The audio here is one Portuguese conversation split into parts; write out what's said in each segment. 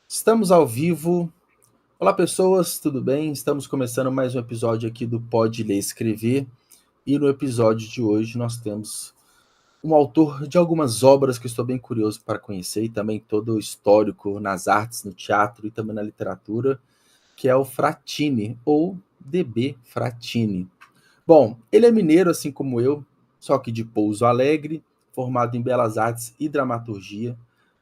Estamos ao vivo. Olá, pessoas, tudo bem? Estamos começando mais um episódio aqui do Pode Ler e Escrever. E no episódio de hoje nós temos um autor de algumas obras que eu estou bem curioso para conhecer e também todo o histórico nas artes, no teatro e também na literatura, que é o Fratini, ou D.B. Fratini. Bom, ele é mineiro, assim como eu, só que de Pouso Alegre, formado em Belas Artes e Dramaturgia,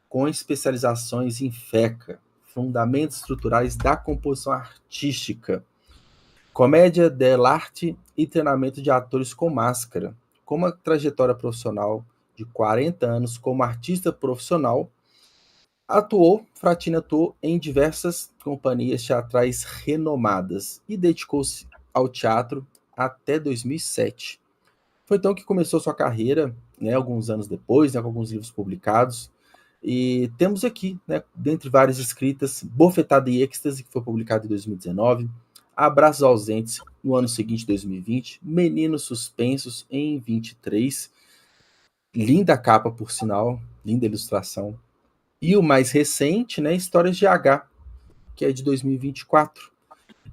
com especializações em FECA, Fundamentos Estruturais da Composição Artística, Comédia dell'arte e treinamento de atores com máscara, com uma trajetória profissional de 40 anos como artista profissional. Fratini atuou em diversas companhias teatrais renomadas e dedicou-se ao teatro até 2007. Foi então que começou sua carreira, né, alguns anos depois, né, com alguns livros publicados. E temos aqui, né, dentre várias escritas, Bofetada e Êxtase, que foi publicado em 2019, Abraços Ausentes, no ano seguinte, 2020, Meninos Suspensos, em 23, linda capa, por sinal, linda ilustração. E o mais recente, né, Histórias de H, que é de 2024.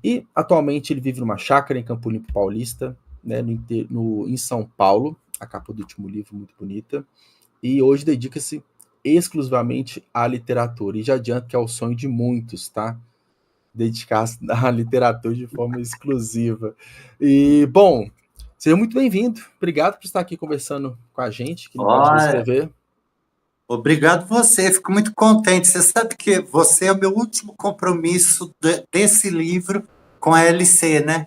E atualmente ele vive numa chácara em Campo Limpo Paulista, né, em São Paulo. A capa do último livro, muito bonita. E hoje dedica-se exclusivamente à literatura. E já adianto que é o sonho de muitos, tá? Dedicar-se à literatura de forma exclusiva. E, bom, seja muito bem-vindo. Obrigado por estar aqui conversando com a gente, que não pode ler e Olha, escrever. obrigado você, fico muito contente. Você sabe que você é o meu último compromisso desse livro com a LC, né?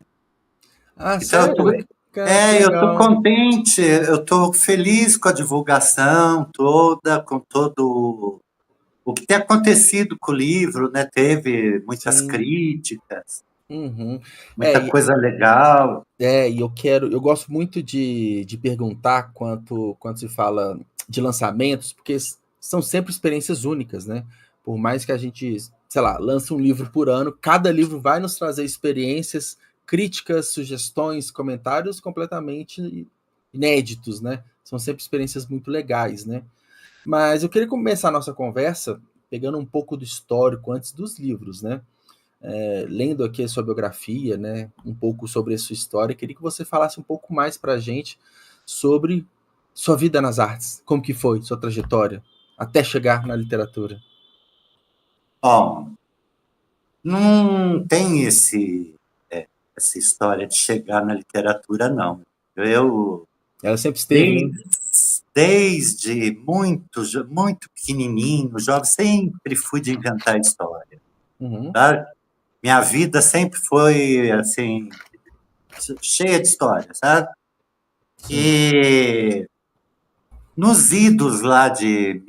Ah, Então, sério? Cara, que eu tô legal. contente, eu tô feliz com a divulgação toda, com todo o que tem acontecido com o livro, né? Teve muitas Sim. críticas, Uhum. É, muita coisa legal. e eu gosto muito de perguntar quanto se fala de lançamentos, porque são sempre experiências únicas, né? Por mais que a gente, sei lá, lance um livro por ano, cada livro vai nos trazer experiências, críticas, sugestões, comentários completamente inéditos, né? São sempre experiências muito legais, né? Mas eu queria começar a nossa conversa pegando um pouco do histórico antes dos livros, né? Lendo aqui a sua biografia, né, um pouco sobre a sua história, queria que você falasse um pouco mais para a gente sobre sua vida nas artes, como que foi sua trajetória até chegar na literatura. Ó, não tem essa história de chegar na literatura, não. Eu Ela sempre esteve, né? Desde, desde muito pequenininho, jovem, sempre fui de inventar história, Uhum, sabe? Minha vida sempre foi, assim, cheia de história, sabe? sim. E nos idos lá de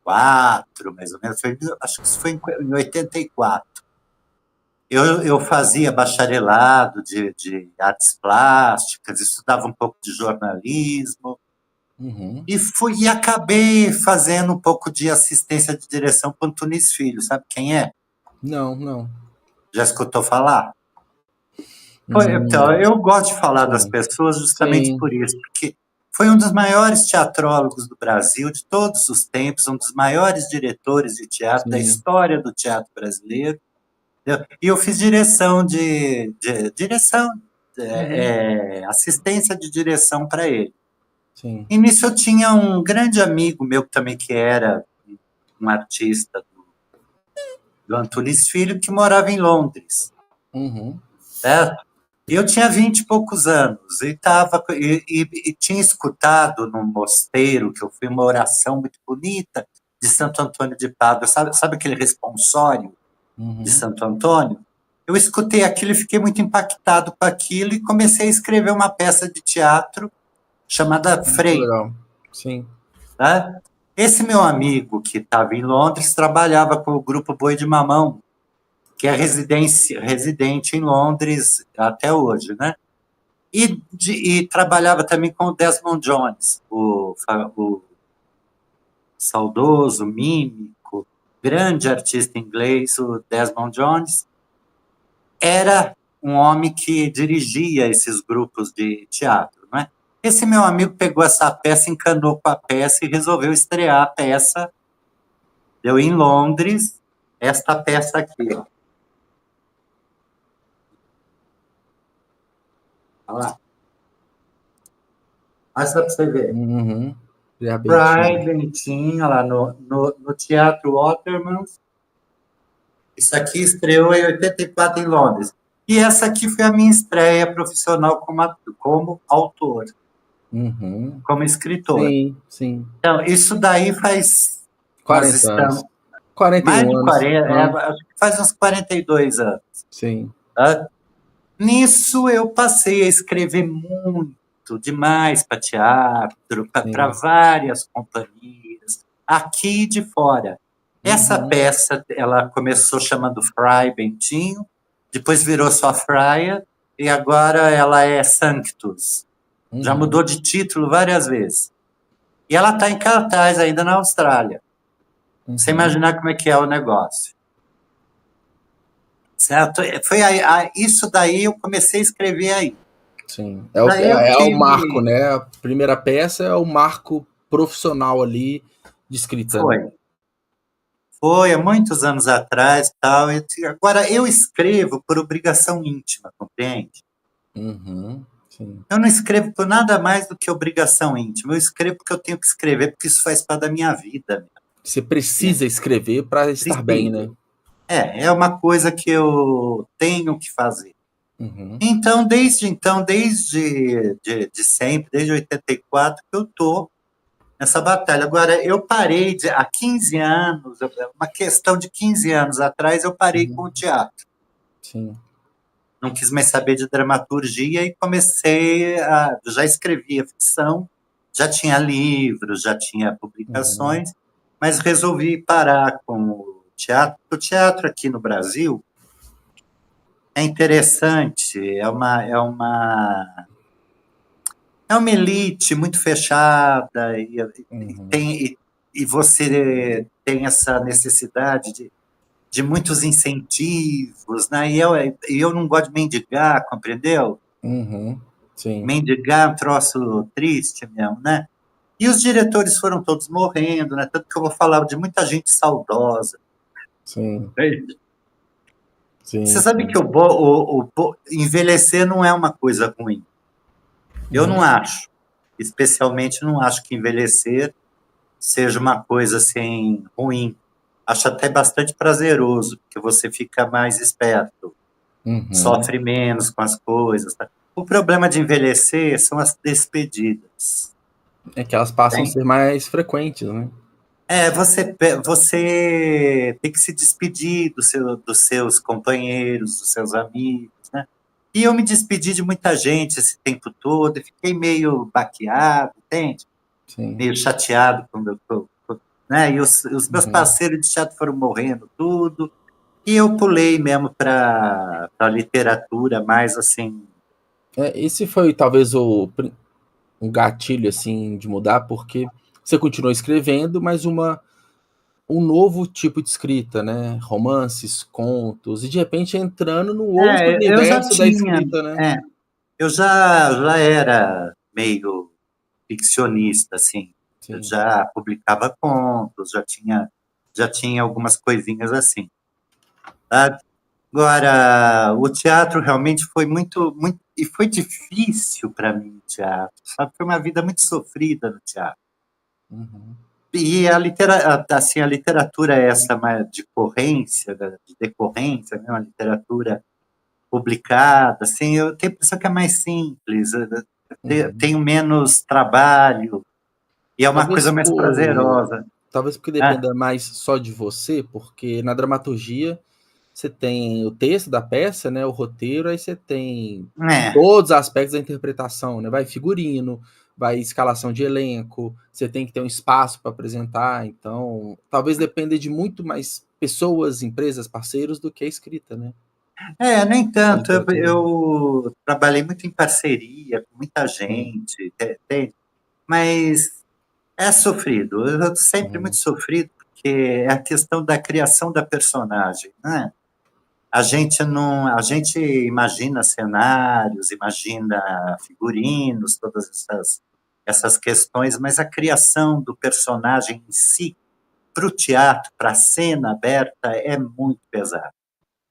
1984, mais ou menos, acho que isso foi em 84. Eu fazia bacharelado de artes plásticas, estudava um pouco de jornalismo, Uhum. e acabei fazendo um pouco de assistência de direção com o Antunes Filho, sabe quem é? Não, não. Já escutou falar? Então, Hum, eu gosto de falar das sim, pessoas justamente sim, por isso, porque foi um dos maiores teatrólogos do Brasil de todos os tempos, um dos maiores diretores de teatro da sim. história do teatro brasileiro. Entendeu? E eu fiz Uhum, assistência de direção para ele. sim. E nisso eu tinha um grande amigo meu também que era um artista do Antunes Filho, que morava em Londres, Uhum, certo? E eu tinha 20 e poucos anos e tinha escutado num mosteiro, que eu fui, uma oração muito bonita de Santo Antônio de Pádua, sabe aquele responsório de uhum. Santo Antônio? Eu escutei aquilo e fiquei muito impactado com aquilo e comecei a escrever uma peça de teatro chamada Muito Frei. legal. Sim. Né? Esse meu amigo que estava em Londres trabalhava com o grupo Boi de Mamão, que é residente em Londres até hoje, né? E trabalhava também com o Desmond Jones, o saudoso, mímico, grande artista inglês, o Desmond Jones. Era um homem que dirigia esses grupos de teatro, né? Esse meu amigo pegou essa peça, encanou com a peça e resolveu estrear a peça deu em Londres esta peça aqui, ó. Olha lá. Olha só para você ver. Uhum. Já bem Fry tinha. Bentinho, lá no Teatro Watermans. Isso aqui estreou em 84 em Londres. E essa aqui foi a minha estreia profissional como autor, Uhum. como escritor. Sim, sim. Então, isso daí faz. Nós 40 estamos. anos. quarenta e Mais um de anos. 40, Ah, acho que faz uns 42 anos. sim. Tá? Nisso eu passei a escrever muito, demais para teatro, para Sim. várias companhias, aqui e de fora. Essa Uhum. peça, ela começou chamando Fry Bentinho, depois virou só Fraia, e agora ela é Sanctus. Já Uhum. mudou de título várias vezes. E ela está em cartaz ainda na Austrália. Você Uhum. imaginar como é que é o negócio. Certo? Foi isso daí eu comecei a escrever aí. Sim. Daí eu É o marco, tive. né? A primeira peça é o marco profissional ali de escrita, né? Foi há muitos anos atrás, tal. Agora eu escrevo por obrigação íntima, compreende? Uhum. Sim. Eu não escrevo por nada mais do que obrigação íntima. Eu escrevo porque eu tenho que escrever, porque isso faz parte da minha vida. Você Né? precisa escrever para estar bem, né? Preciso. É uma coisa que eu tenho que fazer. Uhum. Então, desde de sempre, desde 84, que eu estou nessa batalha. Agora, eu parei há 15 anos, uma questão de 15 anos atrás, eu parei com Uhum. o teatro. Sim. Não quis mais saber de dramaturgia e comecei a. Já escrevia ficção, já tinha livros, já tinha Uhum. publicações, mas resolvi parar com o teatro. O teatro aqui no Brasil é interessante, é uma elite muito fechada Uhum. tem, e você tem essa necessidade de muitos incentivos, né? E eu não gosto de mendigar, compreendeu? Uhum. Sim. Mendigar é um troço triste mesmo, né? E os diretores foram todos morrendo, né? Tanto que eu vou falar de muita gente saudosa. Sim. Né? Você Sim. sabe Sim. que envelhecer não é uma coisa ruim. Eu Uhum. não acho. Especialmente não acho que envelhecer seja uma coisa assim ruim. Acho até bastante prazeroso, porque você fica mais esperto, Uhum. sofre menos com as coisas. Tá? O problema de envelhecer são as despedidas. É que elas passam a Tem? ser mais frequentes, né? Você tem que se despedir dos seus companheiros, dos seus amigos, né? E eu me despedi de muita gente esse tempo todo, e fiquei meio baqueado, entende? Sim. Meio chateado né? E os meus Uhum. parceiros de teatro foram morrendo tudo, e eu pulei mesmo para a literatura, mais assim. Esse foi talvez um gatilho assim de mudar, porque você continuou escrevendo, mas um novo tipo de escrita, né? Romances, contos, e de repente entrando no outro Eu já universo da tinha, escrita, né? é, eu já era meio ficcionista, assim. Eu Sim. já publicava contos, já tinha algumas coisinhas assim. Sabe? Agora, o teatro realmente foi muito, muito, e foi difícil para mim o teatro, sabe? Foi uma vida muito sofrida no teatro. Uhum. E assim, a literatura é essa de decorrência, né? Uma literatura publicada, assim, eu tenho a impressão que é mais simples, eu Uhum. tenho menos trabalho, e é uma coisa Talvez mais por prazerosa. talvez porque Né? dependa mais só de você, porque na dramaturgia você tem o texto da peça, né, o roteiro, aí você tem É, todos os aspectos da interpretação, né? Vai figurino, vai escalação de elenco, você tem que ter um espaço para apresentar, então talvez dependa de muito mais pessoas, empresas, parceiros do que a escrita, né? no A entanto, eu, literatura. eu trabalhei muito em parceria com muita Sim. gente, entende? Mas é sofrido, eu sempre muito Uhum. sofrido, porque é a questão da criação da personagem, né? A gente imagina cenários, imagina figurinos, todas essas questões, mas a criação do personagem em si para o teatro, para a cena aberta, é muito pesado.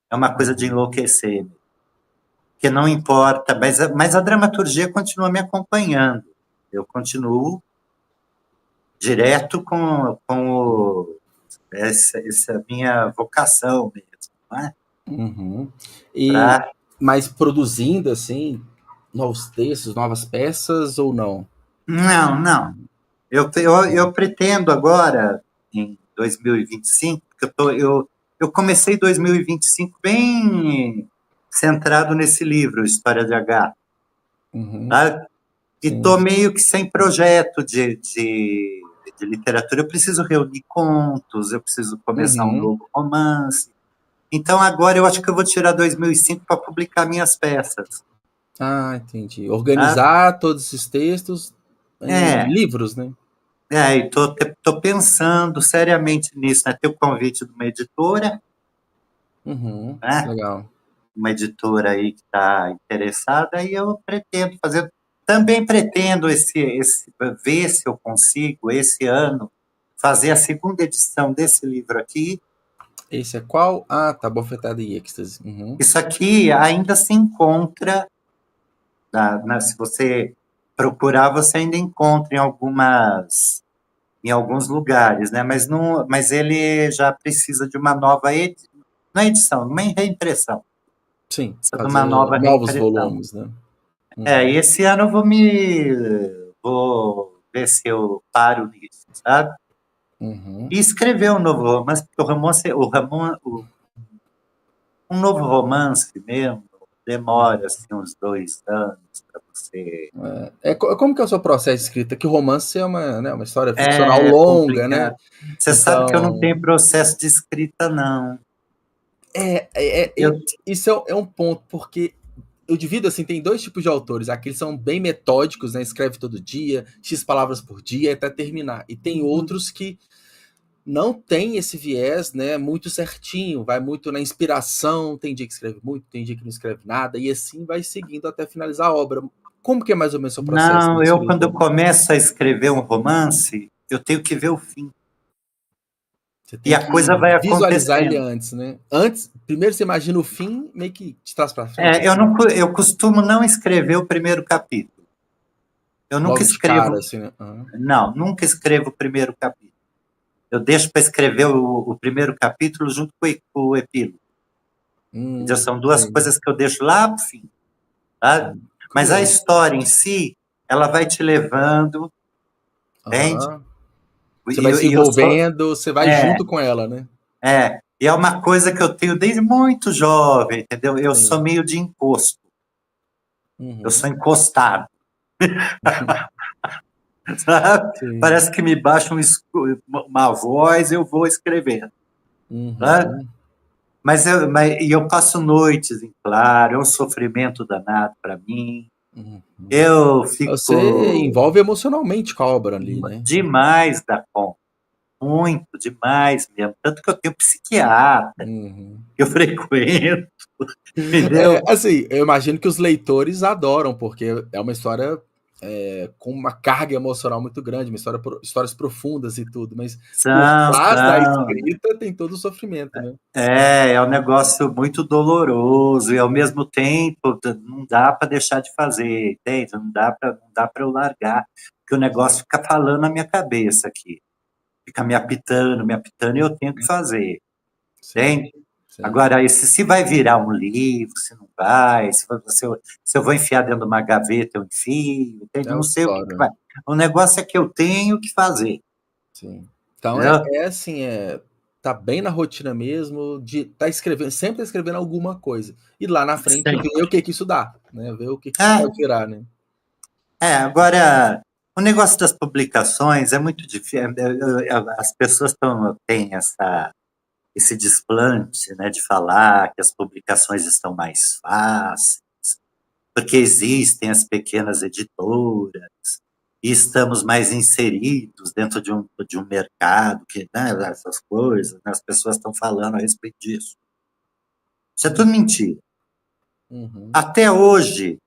É uma coisa de enlouquecer. Que não importa, mas a dramaturgia continua me acompanhando. Eu continuo direto essa minha vocação mesmo, não é? Uhum. E, Pra... mas produzindo, assim, novos textos, novas peças ou não? Não, não. Eu pretendo agora, em 2025, porque eu comecei 2025 bem centrado nesse livro, História de H, Uhum. tá? E estou Sim. meio que sem projeto de literatura. Eu preciso reunir contos, eu preciso começar um Uhum. novo romance. Então agora eu acho que eu vou tirar 2005 para publicar minhas peças. Ah, entendi. Tá? Organizar todos esses textos em É, livros, né? e tô pensando seriamente nisso, né? Ter o convite de uma editora, Uhum. né? Legal. Uma editora aí que está interessada, e eu pretendo fazer. Também pretendo ver se eu consigo, esse ano, fazer a segunda edição desse livro aqui. Esse é qual? Ah, tá. Bofetada e êxtase. Uhum. Isso aqui ainda se encontra, se você procurar, você ainda encontra em alguns lugares, né? Mas ele já precisa de uma nova não é edição, uma reimpressão. Sim, Precisa de uma fazer nova novos reimpressão. volumes, né? E Uhum. esse ano eu vou ver se eu paro nisso, sabe? Uhum. E escrever um novo romance, porque um novo romance mesmo demora assim uns 2 anos para você. Como que é o seu processo de escrita? Que romance é uma história ficcional É longa, né? complicado. Você sabe que eu não Então, tenho processo de escrita, não. é, é, é- Eu, isso é um ponto, porque eu divido assim, tem dois tipos de autores. Aqueles são bem metódicos, né? Escreve todo dia, X palavras por dia até terminar. E tem outros que não tem esse viés, né, muito certinho, vai muito na inspiração, tem dia que escreve muito, tem dia que não escreve nada, e assim vai seguindo até finalizar a obra. Como que é mais ou menos o seu processo de não, eu quando escrita? eu começo a escrever um romance, eu tenho que ver o fim. Você E tem a que coisa vai visualizar ele acontecendo. antes, né? Antes, primeiro você imagina o fim, meio que de trás para frente, É, assim, eu costumo não escrever o primeiro capítulo. Eu nunca logo de cara, escrevo, assim, né? Uhum. não, nunca escrevo o primeiro capítulo. Eu deixo para escrever o primeiro capítulo junto com o epílogo. Então, são duas Sei, coisas que eu deixo lá pro fim, tá? sim. Mas a Curioso. história em si, ela vai te levando, entende? Aham. Você vai se E eu sou, envolvendo, você vai é, junto com ela, né? e é uma coisa que eu tenho desde muito jovem, entendeu? Eu sou Sim. meio de encosto, eu Uhum. sou encostado, sabe? Sim. Parece que me baixa uma voz, eu vou escrevendo, sabe? Uhum. E eu passo noites em claro, é um sofrimento danado para mim. Uhum. Eu Você fico envolve emocionalmente com a obra ali, né? demais da conta, muito, demais mesmo. Tanto que eu tenho psiquiatra Uhum. que eu frequento, entendeu? Assim, eu imagino que os leitores adoram, porque é uma história com uma carga emocional muito grande, uma história, histórias profundas e tudo, mas por trás da São. escrita tem todo o sofrimento, né? É um negócio muito doloroso e ao mesmo tempo não dá para deixar de fazer, entende? Não dá para eu largar, porque o negócio fica falando na minha cabeça aqui, fica me apitando e eu tenho que fazer, Sim, entende? sim. Agora, se vai virar um livro, se não vai, se eu vou enfiar dentro de uma gaveta, eu enfio, entende? É Eu não outra sei o que história. vai. O negócio é que eu tenho que fazer, Sim. Então entendeu? assim, tá bem na rotina mesmo, de tá escrevendo, sempre tá escrevendo alguma coisa. E lá na frente Sim. ver o que que isso dá, né? Ver o que que isso É, pode virar, né? agora, o negócio das publicações é muito difícil. As pessoas têm esse desplante, né, de falar que as publicações estão mais fáceis, porque existem as pequenas editoras, e estamos mais inseridos dentro de um mercado, que, né, essas coisas, né, as pessoas estão falando a respeito disso. Isso é tudo mentira. Uhum. Até hoje,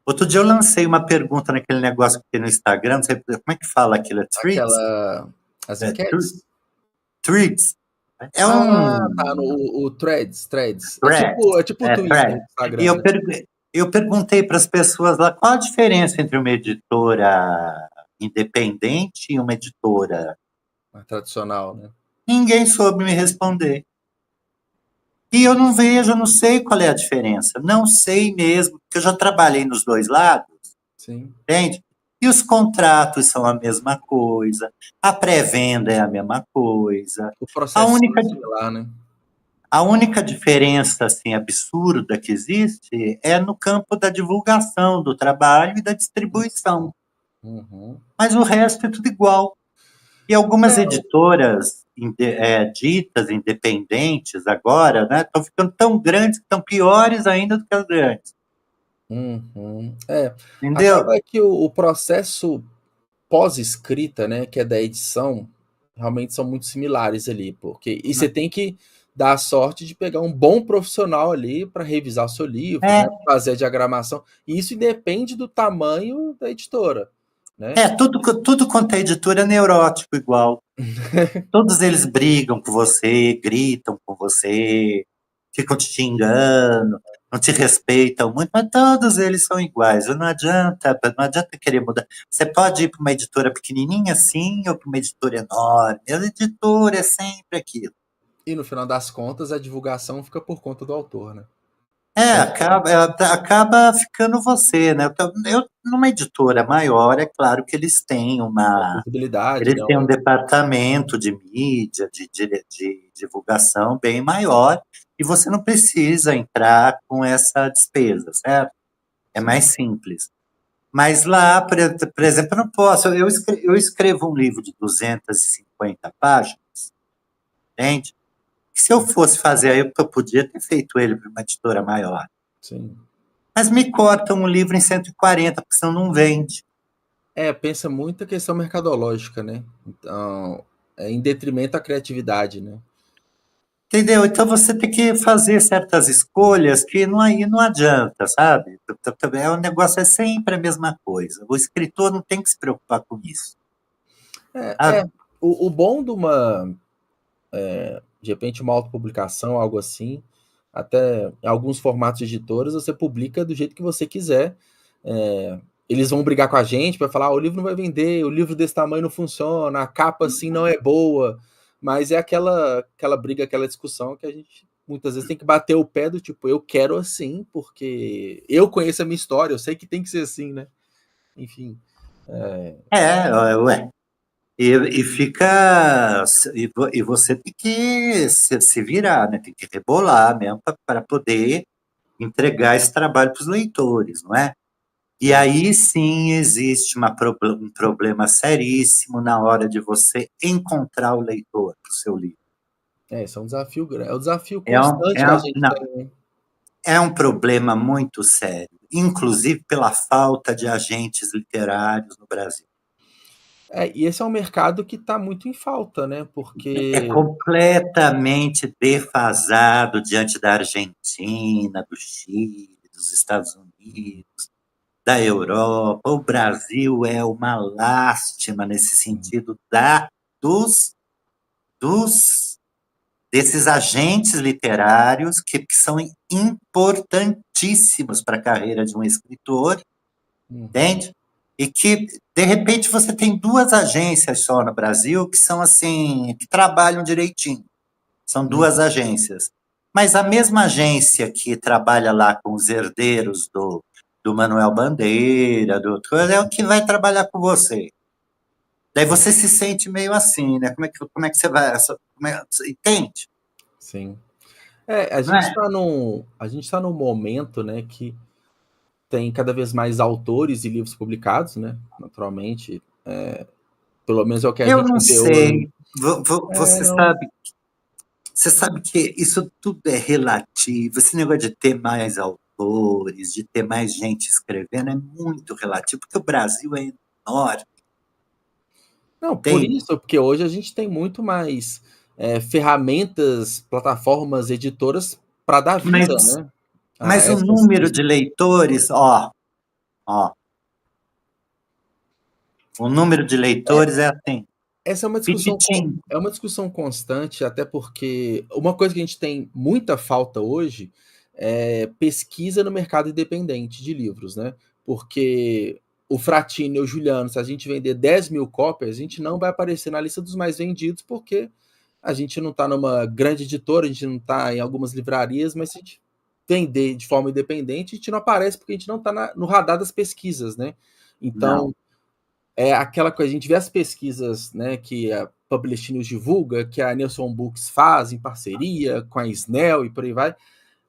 outro dia eu lancei uma pergunta naquele negócio que tem no Instagram, não sei como é que fala aquilo, é Threads? Aquela as É, enquetes? Threads. É Ah, tá, um o Threads. thread, É tipo o Twitter thread. do E Instagram, né? eu perguntei para as pessoas lá qual a diferença entre uma editora independente e uma editora. Mais tradicional, né? Ninguém soube me responder. E eu não vejo, eu não sei qual é a diferença. Não sei mesmo, porque eu já trabalhei nos dois lados, Sim. entende? E os contratos são a mesma coisa, a pré-venda é a mesma coisa. O A processo é única, similar, né? a única diferença assim, absurda que existe é no campo da divulgação do trabalho e da distribuição. Uhum. Mas o resto é tudo igual. E algumas editoras ditas independentes agora, né, estão ficando tão grandes que estão piores ainda do que as grandes. Uhum. Entendeu? Acaba que o processo pós-escrita, né, que é da edição, realmente são muito similares ali, e você tem que dar a sorte de pegar um bom profissional ali para revisar o seu livro, né, É, fazer a diagramação, e isso independe do tamanho da editora, né? tudo quanto é editora é neurótico igual. Todos eles brigam com você, gritam com você, ficam te xingando, não te respeitam muito, mas todos eles são iguais. Não adianta querer mudar. Você pode ir para uma editora pequenininha assim ou para uma editora enorme. A editora é sempre aquilo. E no final das contas, a divulgação fica por conta do autor, né? Sempre Acaba ficando você, né? Numa editora maior, é claro que uma visibilidade, né? eles têm um departamento de mídia, de divulgação bem maior, e você não precisa entrar com essa despesa, certo? É mais Sim. simples. Mas lá, por exemplo, eu não posso. Eu escrevo um livro de 250 páginas, entende? Se eu fosse fazer aí, eu podia ter feito ele para uma editora maior. Sim. Mas me cortam um livro em 140, porque senão não vende. Pensa muito a questão mercadológica, né? Então, em detrimento da criatividade, né? Entendeu? Então você tem que fazer certas escolhas que aí não adianta, sabe? O negócio é sempre a mesma coisa. O escritor não tem que se preocupar com isso. É, Sabe? o bom de uma, de repente, uma autopublicação, algo assim, até em alguns formatos de editoras, você publica do jeito que você quiser. É, eles vão brigar com a gente para falar: o livro não vai vender, o livro desse tamanho não funciona, a capa assim não é boa. Mas é aquela briga, aquela discussão que a gente muitas vezes tem que bater o pé do tipo, eu quero assim, porque eu conheço a minha história, eu sei que tem que ser assim, né? Enfim. Ué. E fica. E você tem que se virar, né? Tem que rebolar mesmo para poder entregar esse trabalho para os leitores, não é? E Sim. aí sim existe um problema seríssimo na hora de você encontrar o leitor para o seu livro. Isso é um desafio grande. É o desafio É, constante que a gente não, tem, né? é um problema muito sério, inclusive pela falta de agentes literários no Brasil. E esse é um mercado que está muito em falta, né? É Porque completamente defasado diante da Argentina, do Chile, dos Estados Unidos, da Europa. O Brasil é uma lástima nesse sentido dos, dos desses agentes literários que são importantíssimos para a carreira de um escritor, uhum, entende? E que, de repente, você tem duas agências só no Brasil que são assim, que trabalham direitinho. São uhum, duas agências. Mas a mesma agência que trabalha lá com os herdeiros do Manuel Bandeira, é o que vai trabalhar com você. Daí você se sente meio assim, né? Como é que você vai? Entende? sim. Não é? A gente tá num momento, né, que tem cada vez mais autores e livros publicados, né? Naturalmente, pelo menos é o que a Eu gente não vê hoje. sei. Não. Você sabe que isso tudo é relativo. Esse negócio de ter mais autores, de ter mais gente escrevendo, é muito relativo, porque o Brasil é enorme, Não, por tem. isso, porque hoje a gente tem muito mais ferramentas, plataformas, editoras para dar vida, Mas, né? A mas o essas número de leitores, ó, o número de leitores é assim. Essa Pititim. é uma discussão constante, até porque uma coisa que a gente tem muita falta hoje é pesquisa no mercado independente de livros, né? Porque o Fratini ou o Juliano, se a gente vender 10.000 cópias, a gente não vai aparecer na lista dos mais vendidos, porque a gente não está numa grande editora, a gente não está em algumas livrarias, mas se a gente vender de forma independente, a gente não aparece porque a gente não está no radar das pesquisas, né? Não. Então, é aquela coisa, a gente vê as pesquisas, né, que a Publish News divulga, que a Nelson Books faz em parceria com a Snell e por aí vai,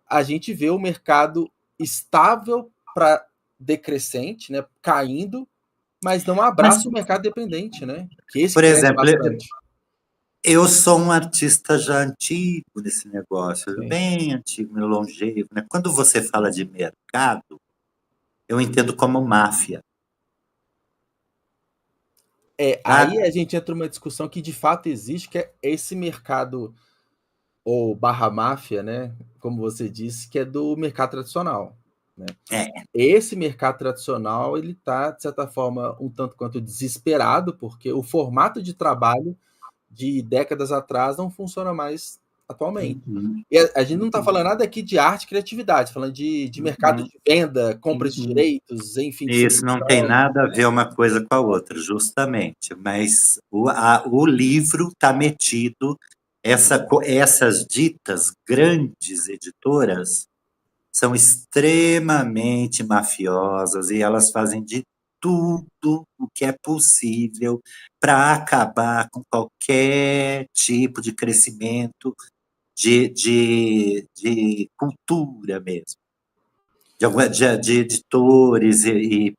a gente vê o mercado estável para decrescente, né, caindo, mas não Mas, abraça o mercado dependente, né, que esse por cresce exemplo, bastante. eu sou um artista já antigo nesse negócio, Sim. bem antigo, longevo, né? Quando você fala de mercado, eu entendo como máfia, Aí sabe? a gente entra numa discussão que de fato existe, que é esse mercado, ou barra máfia, né, como você disse, que é do mercado tradicional, né? É, Esse mercado tradicional, ele está, de certa forma, um tanto quanto desesperado, porque o formato de trabalho de décadas atrás não funciona mais atualmente. uhum, E a gente não está uhum, falando nada aqui de arte e criatividade, falando de mercado uhum, de venda, compra de uhum. direitos, enfim, Isso não tem distribuição. nada a ver uma coisa com a outra, justamente. Mas o livro está metido, essas ditas grandes editoras são extremamente mafiosas e elas fazem de tudo o que é possível para acabar com qualquer tipo de crescimento de cultura mesmo de editores e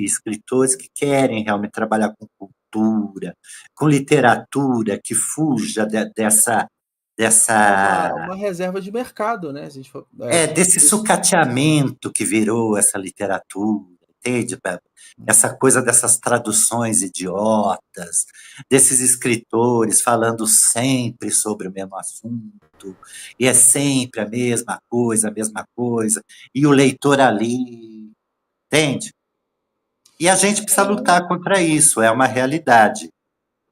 escritores que querem realmente trabalhar com cultura, com literatura que fuja É dessa uma reserva de mercado, né? Se a gente for, como desse você disse. sucateamento que virou essa literatura, entende? Essa coisa dessas traduções idiotas, desses escritores falando sempre sobre o mesmo assunto, e é sempre a mesma coisa, e o leitor ali, entende? E a gente precisa lutar contra isso, é uma realidade.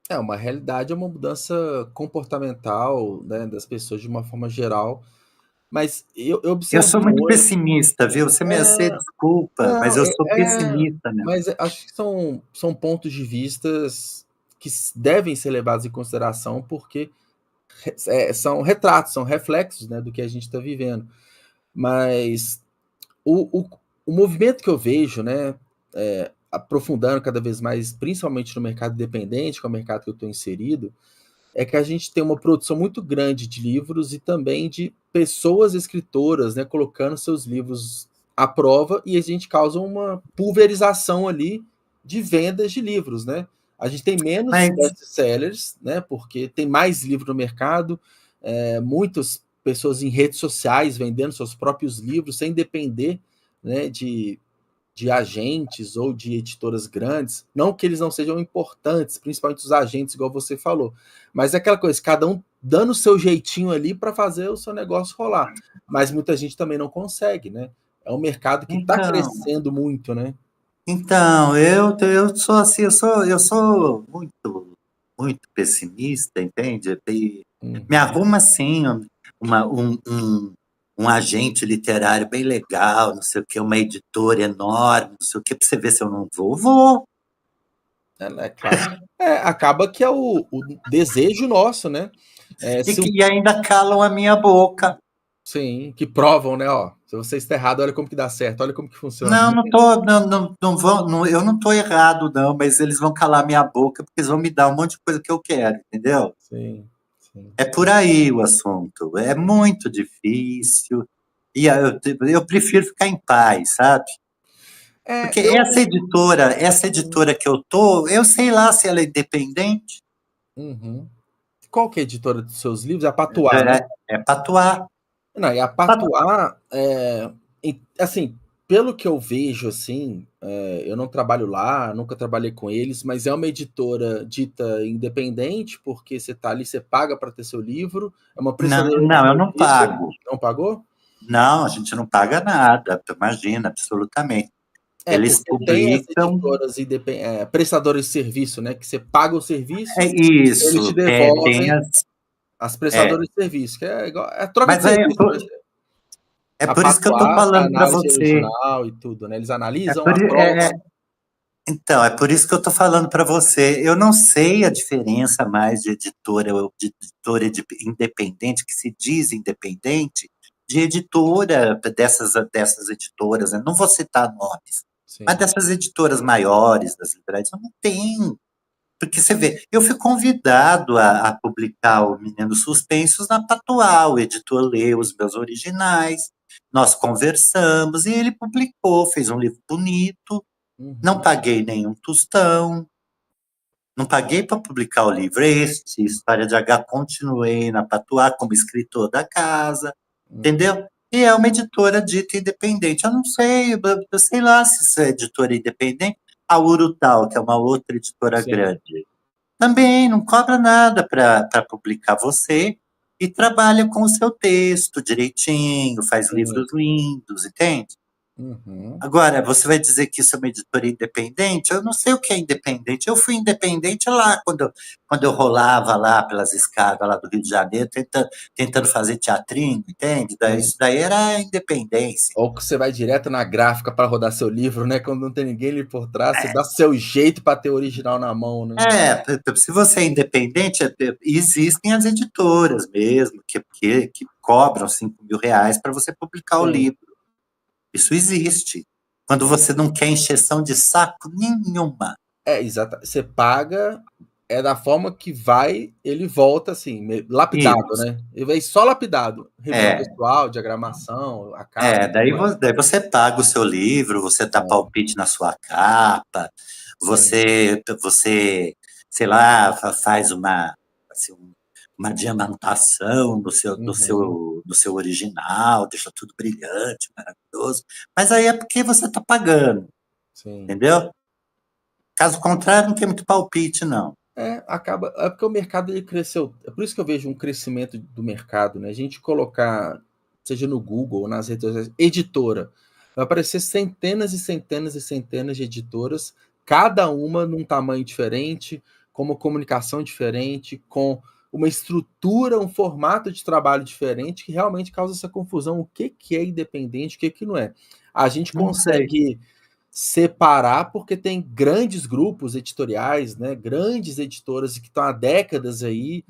É uma realidade, é uma mudança comportamental, né, das pessoas de uma forma geral. Mas eu Eu observo sou muito hoje. pessimista, viu? Você desculpa, mas Não, eu sou pessimista mesmo. mas acho que são pontos de vistas que devem ser levados em consideração, porque são retratos, são reflexos, né, do que a gente está vivendo. Mas o movimento que eu vejo, né, aprofundando cada vez mais, principalmente no mercado independente, que é o mercado que eu estou inserido, é que a gente tem uma produção muito grande de livros e também de pessoas escritoras, né, colocando seus livros à prova, e a gente causa uma pulverização ali de vendas de livros, né? A gente tem menos Mas best-sellers, né, porque tem mais livro no mercado, muitas pessoas em redes sociais vendendo seus próprios livros sem depender, né, de agentes ou de editoras grandes, não que eles não sejam importantes, principalmente os agentes, igual você falou, mas é aquela coisa, cada um dando o seu jeitinho ali para fazer o seu negócio rolar, mas muita gente também não consegue, né? É um mercado que está então, crescendo muito, né? eu sou assim, eu sou muito pessimista, entende? Me Uhum. arruma assim uma, um, um, um agente literário bem legal, não sei o que, uma editora enorme, não sei o que, para você ver se eu não vou. Vou. É claro. Acaba que é o desejo nosso, né? E Se que ainda calam a minha boca. sim, que provam, né? Ó, se você está errado, olha como que dá certo, olha como que funciona. Não, não vão, eu não tô errado, não, mas eles vão calar minha boca porque eles vão me dar um monte de coisa que eu quero, entendeu? Sim, sim. É por aí o assunto. É muito difícil. E eu prefiro ficar em paz, sabe? Porque Eu. essa editora que eu tô, eu sei lá se ela é independente. Uhum. Qual que é a editora dos seus livros? É a Patuá, né? É patuar. Não, e a Patuá, assim, pelo que eu vejo, assim, eu não trabalho lá, nunca trabalhei com eles, mas é uma editora dita independente, porque você tá ali, você paga para ter seu livro, é uma Não, prestadora de não, eu não serviço, pago. não pagou? Não, a gente não paga nada, imagina, absolutamente. Eles porque tem as publicam. editoras prestadoras de serviço, né? Que você paga o É serviço, eles te isso, tem devolvem as. as É, prestadoras de serviço, que é igual, é troca de mas serviço, né? é A por isso que eu estou patuar, a falando para análise você. original e tudo, né? Eles É analisam, por, é, aprovam. Então, é por isso que eu estou falando para você. Eu não sei a diferença mais de editora independente, que se diz independente, de editora dessas editoras, né? Não vou citar nomes, mas Sim. dessas editoras maiores das livrarias, eu não tem. Porque você vê, eu fui convidado a publicar o Menino Suspensos na Patual, o editor leu os meus originais, nós conversamos e ele publicou, fez um livro bonito, não Uhum. paguei nenhum tostão, não paguei para publicar o livro. Este, História de H, continuei na Patuá como escritor da casa, Uhum. entendeu? E é uma editora dita independente. Eu não sei, eu sei lá se isso é editora independente. A Urutau, que é uma outra editora Sim. grande, também não cobra nada para publicar você e trabalha com o seu texto direitinho, faz Sim. livros lindos, entende? Uhum. Agora, você vai dizer que isso é uma editora independente? Eu não sei o que é independente. Eu fui independente lá quando eu rolava lá pelas escadas lá do Rio de Janeiro, tentando fazer teatrinho, entende? Sim. Isso daí era independência. Ou que você vai direto na gráfica para rodar seu livro, né? Quando não tem ninguém ali por trás, você dá seu jeito para ter o original na mão, né? Se você é independente, existem as editoras mesmo, que cobram R$ 5.000 para você publicar o Sim. livro. Isso existe. Quando você não quer encheção de saco nenhuma. Exato. Você paga, é da forma que vai, ele volta assim, lapidado, Isso. né? Ele vem só lapidado. Revista É, pessoal, diagramação, a capa, tudo daí, mais. daí você paga o seu livro, você dá É, palpite na sua capa, sim. você, sei lá, faz assim, uma diamantação Uhum. do seu original, deixa tudo brilhante, maravilhoso. Mas aí é porque você está pagando, Sim. entendeu? Caso contrário, não tem muito palpite, não. Acaba. É porque o mercado ele cresceu. É por isso que eu vejo um crescimento do mercado, né? A gente colocar, seja no Google ou nas redes sociais, editora, vai aparecer centenas e centenas e centenas de editoras, cada uma num tamanho diferente, com uma comunicação diferente, com uma estrutura, um formato de trabalho diferente, que realmente causa essa confusão. O que é independente, o que não é? A gente Não sei. consegue separar, porque tem grandes grupos editoriais, né, grandes editoras que estão há décadas aí,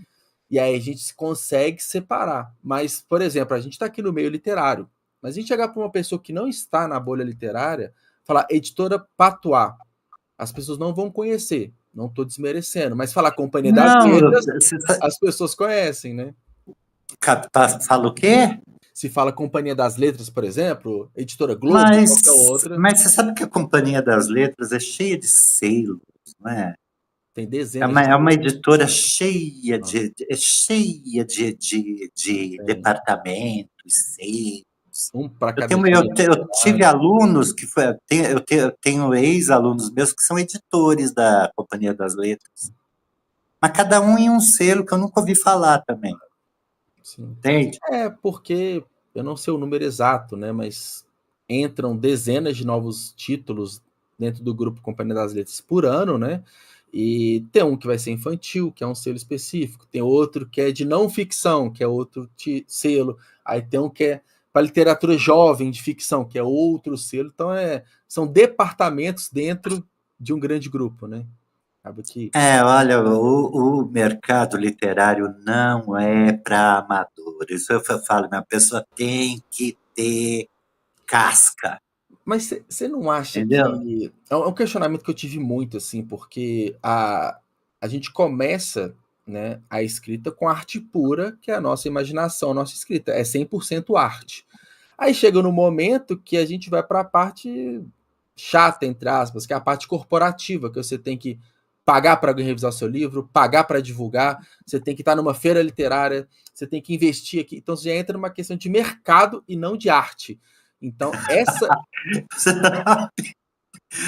e aí a gente consegue separar. Mas, por exemplo, a gente está aqui no meio literário, mas a gente chegar para uma pessoa que não está na bolha literária, falar editora Patuá, as pessoas não vão conhecer, não estou desmerecendo, mas falar Companhia das Não, Letras, as pessoas conhecem, né? fala o quê? Se fala Companhia das Letras, por exemplo, Editora Globo, qualquer Mas, outra, mas você sabe que a Companhia das Letras é cheia de selos, não é? tem É dezenas uma, de é uma selos. editora cheia Ah, é cheia de tem departamentos, selos. um para Eu cada tenho, eu, te- eu tive editora. alunos que foi, eu tenho ex-alunos meus que são editores da Companhia das Letras, mas cada um em um selo que eu nunca ouvi falar também, Sim. entende? Porque eu não sei o número exato, né? Mas entram dezenas de novos títulos dentro do grupo Companhia das Letras por ano, né? E tem um que vai ser infantil, que é um selo específico. Tem outro que é de não ficção, que é outro selo. Aí tem um que é para literatura jovem de ficção, que é outro selo. Então são departamentos dentro de um grande grupo, né? Acaba que Olha, o mercado literário não é para amadores. Eu falo, a pessoa tem que ter casca, Mas você não acha entendeu? que. É um questionamento que eu tive muito, assim, porque a gente começa, né, a escrita com arte pura, que é a nossa imaginação, a nossa escrita. É 100% arte. Aí chega no momento que a gente vai para a parte chata, entre aspas, que é a parte corporativa, que você tem que pagar para alguém revisar o seu livro, pagar para divulgar, você tem que estar numa feira literária, você tem que investir aqui. Então você já entra numa questão de mercado e não de arte. Então, essa.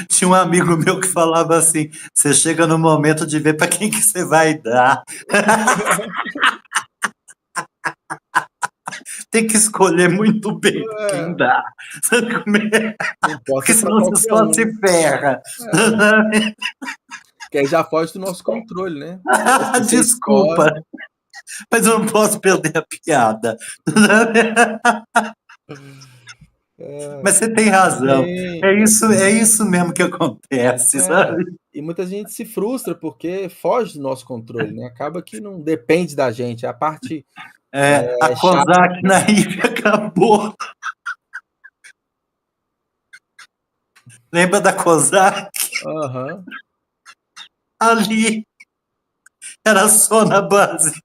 Tinha um amigo meu que falava assim: você chega no momento de ver para quem que você vai dar. tem que escolher muito bem quem dá. Sabe como é? Não pode Porque ser pra senão você qualquer só um, se né? ferra. Que aí já foge do nosso controle, né? Você Desculpa, escolhe. mas eu não posso perder a piada. Mas você tem razão. Tem. É isso mesmo que acontece, É, sabe? e muita gente se frustra porque foge do nosso controle, né? Acaba que não depende da gente. A parte A chata. COSAC na IFE acabou. Lembra da COSAC? Aham. Ali era só na base.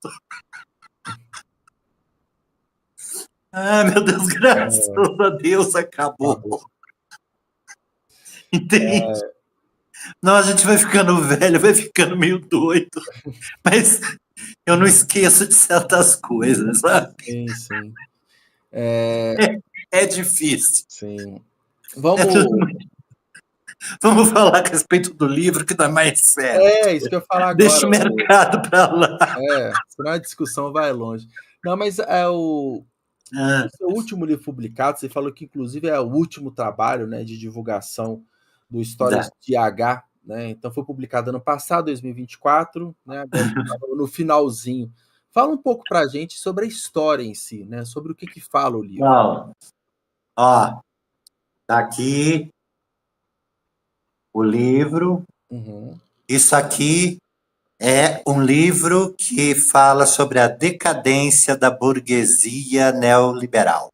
Ah, meu Deus, graças a Deus acabou. Acabou. Entende? Não, a gente vai ficando velho, vai ficando meio doido. Mas eu não esqueço de certas coisas, sabe? Sim, sim. É difícil. Sim. É tudo Vamos. muito... Vamos falar a respeito do livro que dá mais certo. Isso que eu ia falar Deixa agora. o mercado para lá. Senão a discussão vai longe. Não, mas o seu último livro publicado, você falou que inclusive é o último trabalho, né, de divulgação do Histórias Dá. de H, né? Então foi publicado ano passado, 2024, né? Agora estamos no finalzinho. Fala um pouco para a gente sobre a história em si, né? Sobre o que fala o livro. Ó, tá aqui o livro. Uhum. Isso aqui é um livro que fala sobre a decadência da burguesia neoliberal.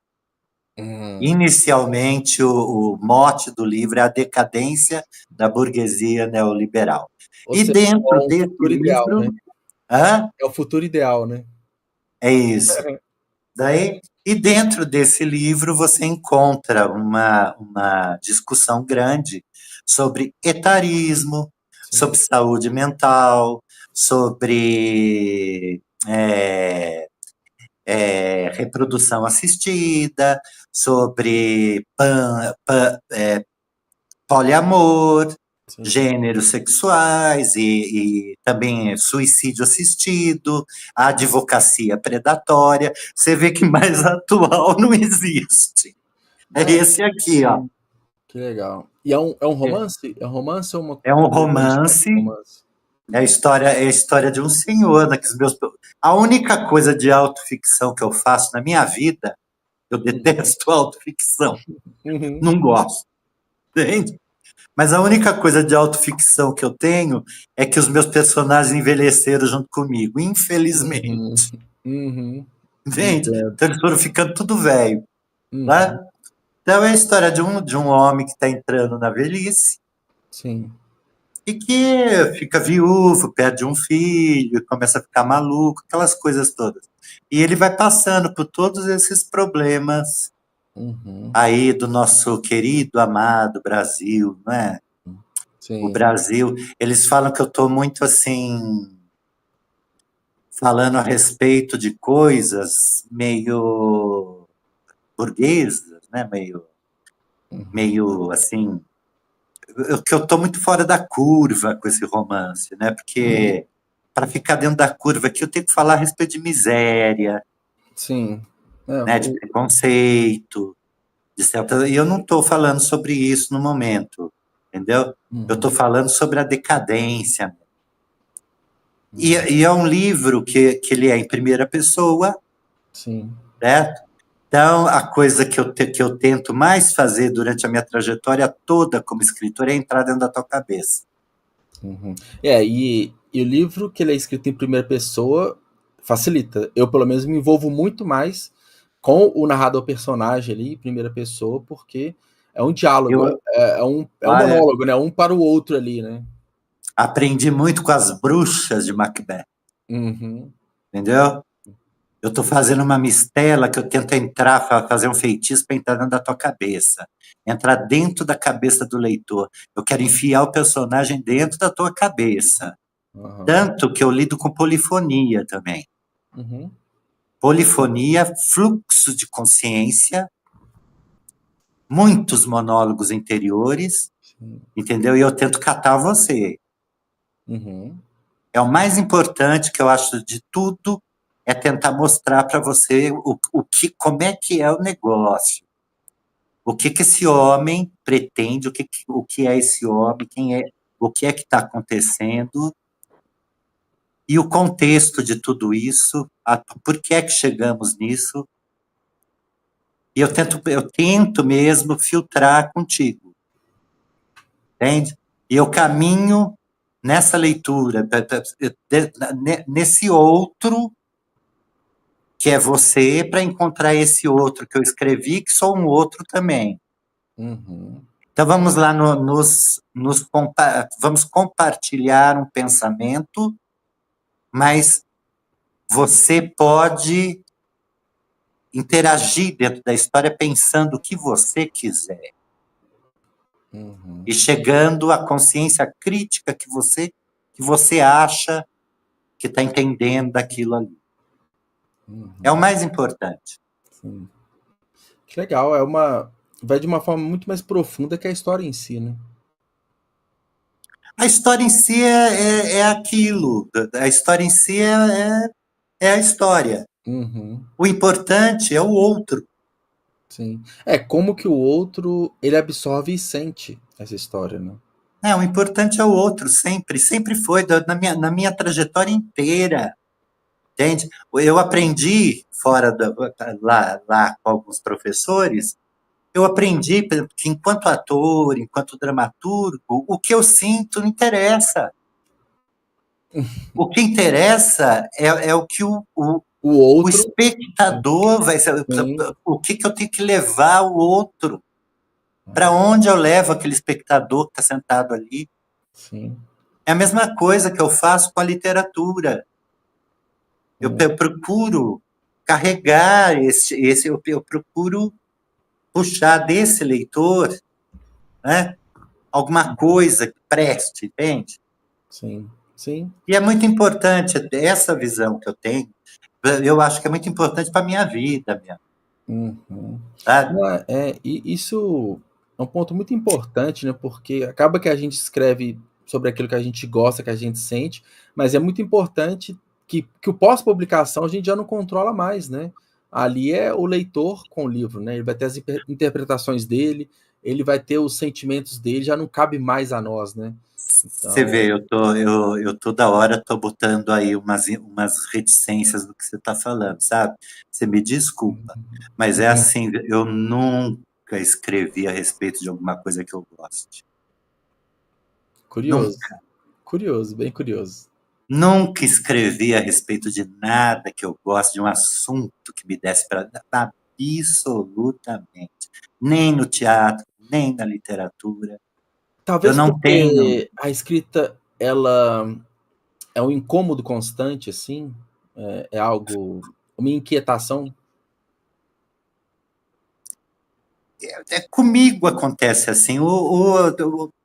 Inicialmente, o mote do livro é a decadência da burguesia neoliberal. Ou E seja, dentro é um desse futuro ideal, livro, né? hã? É o futuro ideal, né? É isso. Daí, e dentro desse livro você encontra uma discussão grande sobre etarismo, Sim, sobre saúde mental, sobre reprodução assistida, sobre poliamor, sim. gêneros sexuais e também suicídio assistido, a advocacia predatória. Você vê que mais atual não existe. É Ah, esse aqui, ó. que legal. E é um romance? É um romance ou uma É um uma história? romance, Romance. é a história de um senhor, né, que a única coisa de autoficção que eu faço na minha vida, eu detesto autoficção, Uhum. não gosto, entende? Mas a única coisa de autoficção que eu tenho é que os meus personagens envelheceram junto comigo, infelizmente, Uhum. Uhum. entende? Entendo. Então eles foram ficando tudo velho, Uhum. né? Então é a história de um homem que está entrando na velhice Sim. e que fica viúvo, perde um filho, começa a ficar maluco, aquelas coisas todas. E ele vai passando por todos esses problemas Uhum. aí do nosso querido, amado Brasil, não é? O Sim. Brasil, eles falam que eu estou muito assim, falando a respeito de coisas meio burguesas, né? Uhum. Meio assim, que eu estou muito fora da curva com esse romance, né? Uhum. Porque para ficar dentro da curva aqui eu tenho que falar a respeito de miséria, Sim. né? De preconceito, de certa... E eu não estou falando sobre isso no momento, entendeu? Eu estou Uhum. falando sobre a decadência. E, Uhum. e é um livro que ele é em primeira pessoa, Sim. certo? Então, a coisa que eu tento mais fazer durante a minha trajetória toda como escritor é entrar dentro da tua cabeça. Uhum. E o livro que ele é escrito em primeira pessoa facilita. Eu, pelo menos, me envolvo muito mais com o narrador personagem ali, em primeira pessoa, porque é um diálogo, Eu, é um olha, monólogo, né? Um para o outro ali, né? aprendi muito com as bruxas de Macbeth, Uhum. entendeu? Eu estou fazendo uma mistela que eu tento entrar, fazer um feitiço para entrar dentro da tua cabeça, entrar dentro da cabeça do leitor. Eu quero enfiar o personagem dentro da tua cabeça. Uhum. Tanto que eu lido com polifonia também. Uhum. Polifonia, fluxo de consciência, muitos monólogos interiores, Sim. entendeu? E eu tento catar você. Uhum. É o mais importante que eu acho de tudo, é tentar mostrar para você como é que é o negócio. O que esse homem pretende, o que é esse homem, o que é que está acontecendo, e o contexto de tudo isso, por que é que chegamos nisso, e eu tento mesmo filtrar contigo, entende? E eu caminho nessa leitura, nesse outro que é você, para encontrar esse outro que eu escrevi, que sou um outro também. Uhum. Então vamos lá, vamos compartilhar um pensamento, mas você pode interagir dentro da história pensando o que você quiser Uhum. e chegando à consciência crítica que você acha que está entendendo daquilo ali. Uhum. É o mais importante. Sim. Que legal, vai de uma forma muito mais profunda que a história em si, né? A história em si é aquilo. A história em si é a história. Uhum. O importante é o outro. Sim. É como que o outro ele absorve e sente essa história, né? O importante é o outro, sempre. Sempre foi, na minha trajetória inteira. Entende? Eu aprendi lá com alguns professores, eu aprendi que enquanto ator, enquanto dramaturgo, o que eu sinto não interessa. O que interessa é o que O o outro, espectador vai ser, sim, o que eu tenho que levar o outro, para onde eu levo aquele espectador que está sentado ali. sim. É a mesma coisa que eu faço com a literatura. Eu Hum. procuro carregar eu procuro puxar desse leitor, né, alguma coisa que preste, entende? Sim, sim. E é muito importante essa visão que eu tenho. Eu acho que é muito importante para minha vida, Uhum. sabe? Não, e isso é um ponto muito importante, né? Porque acaba que a gente escreve sobre aquilo que a gente gosta, que a gente sente, mas é muito importante que o pós-publicação a gente já não controla mais, né? Ali é o leitor com o livro, né? Ele vai ter as interpretações dele, ele vai ter os sentimentos dele, já não cabe mais a nós, né? Você vê, Então, eu toda hora tô botando aí umas reticências do que você está falando, sabe? Você me desculpa, mas é uhum. assim, eu nunca escrevi a respeito de alguma coisa que eu goste. Curioso, Nunca. curioso, bem curioso. Nunca escrevi a respeito de nada que eu goste, de um assunto que me desse para absolutamente. Nem no teatro, nem na literatura. Eu Talvez não tenho. porque a escrita, ela é um incômodo constante, assim, é algo, uma inquietação. Comigo acontece assim.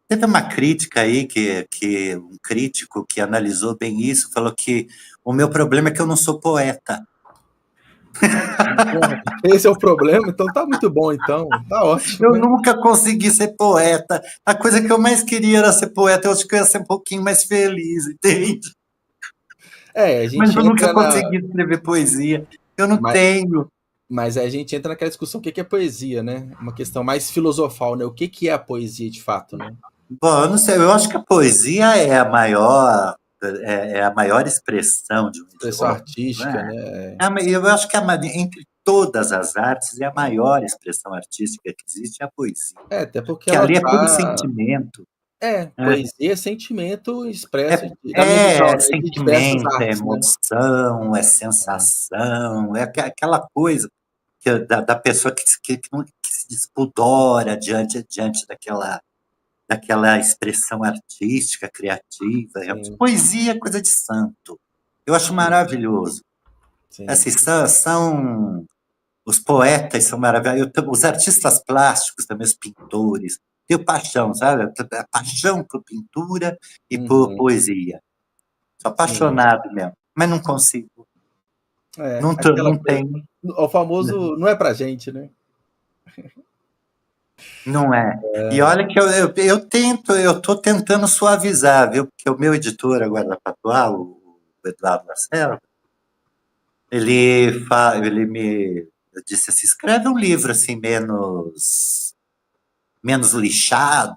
Teve uma crítica aí que um crítico que analisou bem isso falou que o meu problema é que eu não sou poeta. Bom, esse é o problema, então tá muito bom, então, tá ótimo, Eu né? nunca consegui ser poeta. A coisa que eu mais queria era ser poeta. Eu acho que eu ia ser um pouquinho mais feliz, entende? É, a Mas gente eu nunca entra consegui escrever poesia. Eu não mas, tenho. mas a gente entra naquela discussão, o que é poesia, né? Uma questão mais filosofal, né? O que é a poesia de fato, né? Bom, eu não sei. Eu acho que a poesia é a maior expressão de um Expressão idioma, não artística, é? né? Eu acho que entre todas as artes é a maior expressão artística que existe é a poesia. Até porque Que ela ali é puro tá. sentimento, né? Poesia é sentimento É, expresso, na minha visão, é né? De diversas sentimento, é artes, né? emoção, é É, sensação, é aquela coisa da pessoa que se despudora diante daquela expressão artística, criativa. sim, Poesia é coisa de santo. Eu acho sim, maravilhoso. sim. Assim, os poetas são maravilhosos, os artistas plásticos também, os pintores. Tenho paixão, sabe? A paixão por pintura e por Uhum, poesia. Sou sim. apaixonado mesmo, mas não consigo. Aquela Não coisa. tenho. O famoso não é pra gente, né? Não é. E olha que eu estou tentando suavizar, viu? Porque o meu editor agora da Patual, o Eduardo Lacerda, ele me disse assim, escreve um livro assim menos lixado,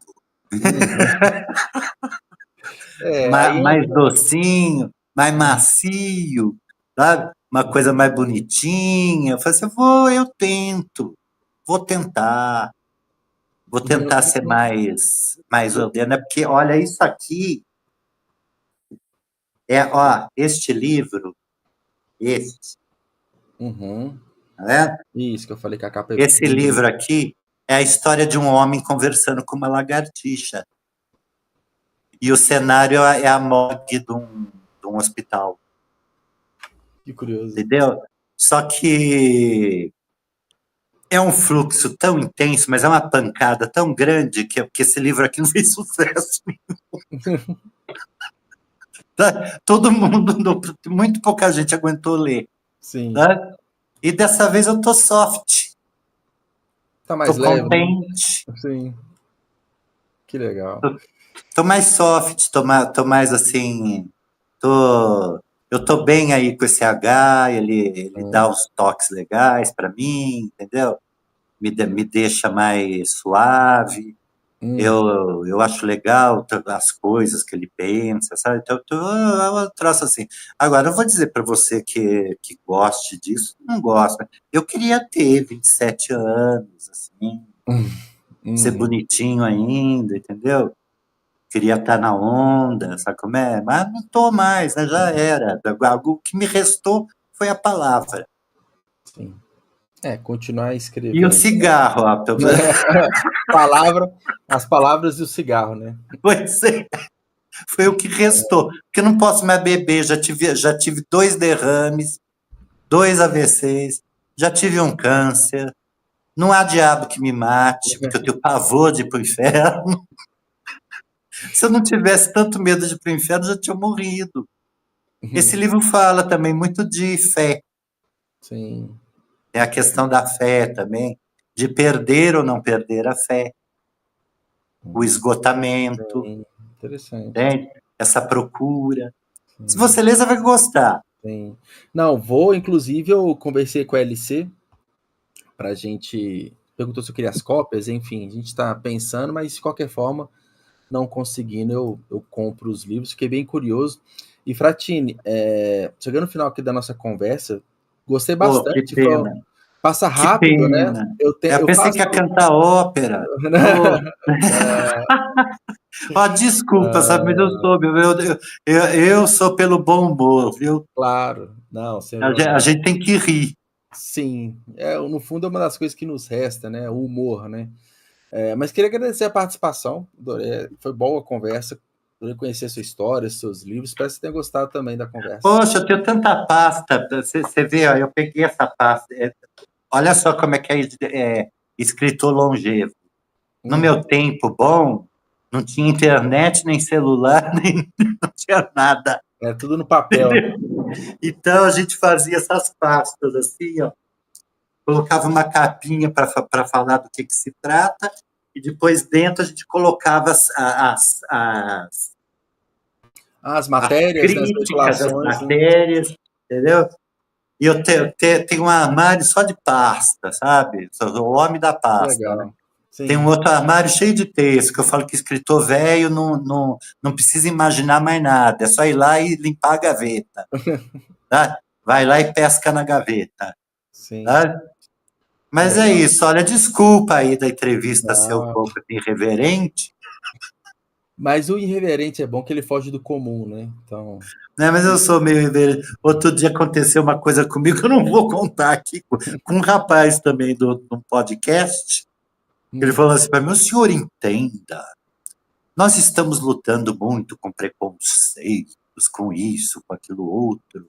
Aí mais docinho, mais macio, sabe? Uma coisa mais bonitinha. Eu falei assim, vou tentar, vou tentar ser mais ordenado, né? Porque, olha, isso aqui ó, este livro, este, Uhum. tá vendo? Isso que eu falei que a capa é Esse bonita. livro aqui é a história de um homem conversando com uma lagartixa. E o cenário é a morgue de um hospital, Que curioso. entendeu? Só que é um fluxo tão intenso, mas é uma pancada tão grande que esse livro aqui não fez sucesso. Tá? Todo mundo, muito pouca gente aguentou ler. Sim. Tá? E dessa vez eu tô soft, Tá mais tô leve, né? contente, Sim. Que legal. tô mais soft, tô mais assim, eu tô bem aí com esse H, ele dá Hum. uns toques legais para mim, entendeu? Me deixa mais suave. Hum. Eu acho legal as coisas que ele pensa, sabe? Então, eu traço assim. Agora, eu vou dizer para você que goste disso, não gosta. Eu queria ter 27 anos, assim, ser Uhum. bonitinho ainda, entendeu? Queria estar na onda, sabe como é? Mas não estou mais, né? Já era. O que me restou foi a palavra. Sim. Continuar E o escrevendo. cigarro, ó. Palavra, as palavras e o cigarro, né? Pois é. Foi o que restou. Porque eu não posso mais beber. Já tive 2 derrames, 2 AVCs, já tive um câncer. Não há diabo que me mate, porque eu tenho pavor de ir para o inferno. Se eu não tivesse tanto medo de ir para o inferno, eu já tinha morrido. Esse livro fala também muito de fé. Sim. É a questão da fé também, de perder ou não perder a fé, o esgotamento, Sim. Interessante. entende? Essa procura. Se Sim. você ler, você vai gostar. Sim. Não, inclusive, eu conversei com a LC para a gente. Perguntou se eu queria as cópias, enfim, a gente está pensando, mas de qualquer forma, não conseguindo, eu compro os livros, fiquei bem curioso. E Fratini, chegando no final aqui da nossa conversa, gostei Pô, que bastante, pena, passa que rápido, né? pena. Eu Eu pensei faço. que ia cantar ópera. Pô, ó, desculpa, sabe, mas eu soube, eu sou pelo bom humor, viu? Claro, não, sem A problema. gente tem que rir. Sim, no fundo é uma das coisas que nos resta, né? O humor, né? Mas queria agradecer a participação, foi boa a conversa, adorei conhecer a sua história, seus livros, espero que você tenha gostado também da conversa. Poxa, eu tenho tanta pasta. Você vê, ó, eu peguei essa pasta. Olha só como é que é escritor longevo. No Uhum. meu tempo bom, não tinha internet, nem celular, nem não tinha nada. É tudo no papel. Entendeu? Então a gente fazia essas pastas assim, ó, colocava uma capinha para falar do que se trata, e depois dentro a gente colocava As as matérias, né, as críticas das especulações, né? matérias, entendeu? E eu tenho um armário só de pasta, sabe? Sou o homem da pasta, né? Legal. Tem um Sim. outro armário cheio de texto, que eu falo que escritor velho não precisa imaginar mais nada, é só ir lá e limpar a gaveta, tá? Vai lá e pesca na gaveta, Sim. tá? Mas é Legal. isso, olha, desculpa aí da entrevista ser um Não. pouco irreverente, Mas o irreverente é bom que ele foge do comum, né? Então. né? Mas eu sou meio irreverente. Outro dia aconteceu uma coisa comigo que eu não vou contar aqui, com um rapaz também do podcast. Ele Hum. falou assim para mim: o senhor entenda, nós estamos lutando muito com preconceitos, com isso, com aquilo outro.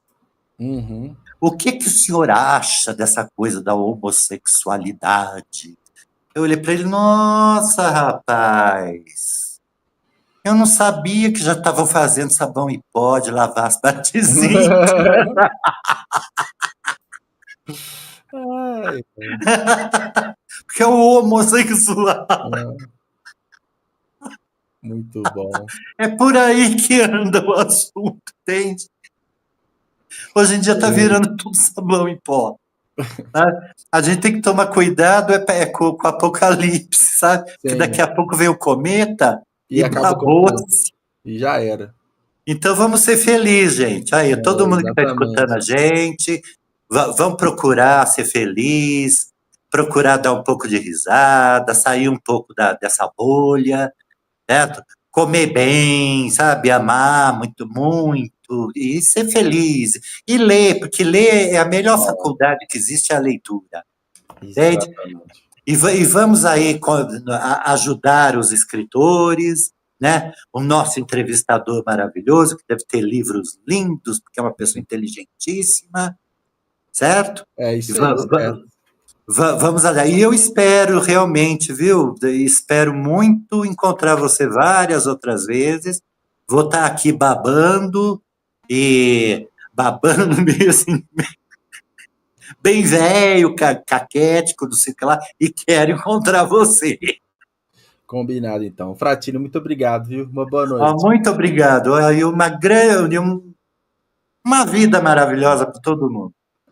Uhum. O que o senhor acha dessa coisa da homossexualidade? Eu olhei para ele, nossa, rapaz, eu não sabia que já estavam fazendo sabão em pó de lavar as batizinhas. Ai, Porque é o homossexual. muito bom. É por aí que anda o assunto, entende? Hoje em dia está virando tudo sabão em pó. Né? A gente tem que tomar cuidado com o apocalipse, sabe? Que Sim. daqui a pouco vem o cometa E e acaba com tudo. babou-se. E já era. Então vamos ser felizes, gente. Aí, todo mundo que está escutando Exatamente. a gente, vamos procurar ser feliz, procurar dar um pouco de risada, sair um pouco dessa bolha, certo? Comer bem, sabe? Amar muito, muito, e ser feliz. E ler, porque ler é a melhor faculdade que existe, é a leitura. Entende? Exatamente. E vamos aí ajudar os escritores, né? O nosso entrevistador maravilhoso, que deve ter livros lindos, porque é uma pessoa inteligentíssima, certo? É isso aí, certo. Vamos lá. E eu espero realmente, viu? Espero muito encontrar você várias outras vezes. Vou estar aqui babando e babando mesmo, bem velho, caquético, não sei o que lá, e quero encontrar você. Combinado, então. Fratino, muito obrigado, viu? Uma boa noite. Muito obrigado. E uma vida maravilhosa para todo mundo.